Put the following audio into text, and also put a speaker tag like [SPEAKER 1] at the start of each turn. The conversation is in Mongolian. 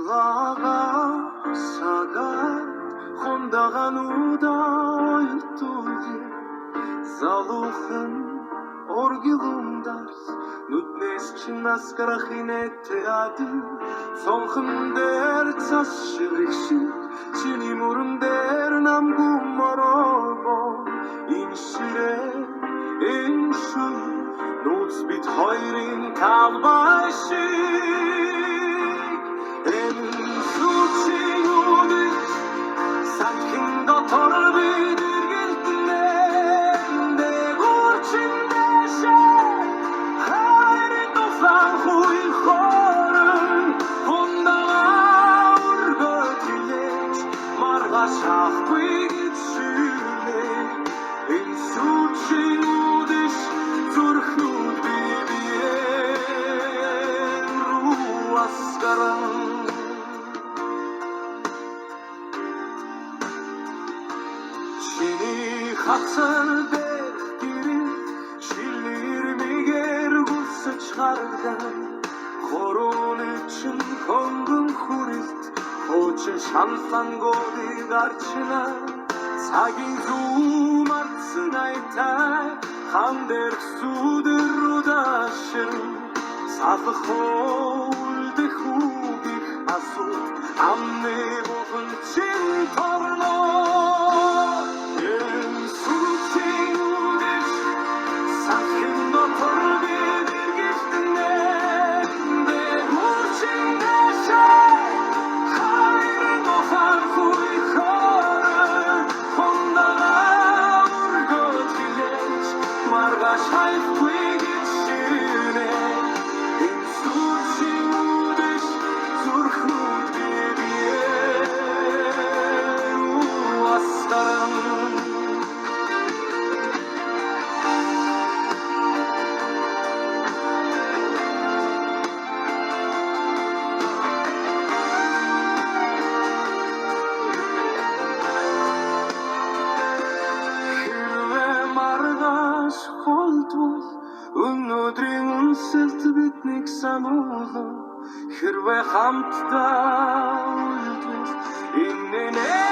[SPEAKER 1] Гаага сагат хондаган удайтуги залухан оргилундарс нүднээс чин наскарахинете ади сонхон дээр цас ширхшиг чиний мөрөн дээр намгүй мороо энэ шүн нууц бит хоёрын талбай шиг энэ сүчийн үдик санхин дотор бид эргэлтнээ дэгурчин дэшэ хайрын туфан хуй хорон хондаа ургөтилж маргаш авгүй гитшүлээ энэ сүчийн үдик зүрхүүд бибиэн руу асгаран хацар дээр гэрэл шилэрмигээр гүсэж харагдан хорооны чин хонгон хүрэлт хуучин шанлангуудыг арчна цагийн зүү марцсан айтай хан дээр сүдэр удашин салах үлдэх үгих асууд амны бухан чин торноо өнөөдрийн үнсэлт биднийг сануулна хэрвээ хамтдаа үлдвэл энэ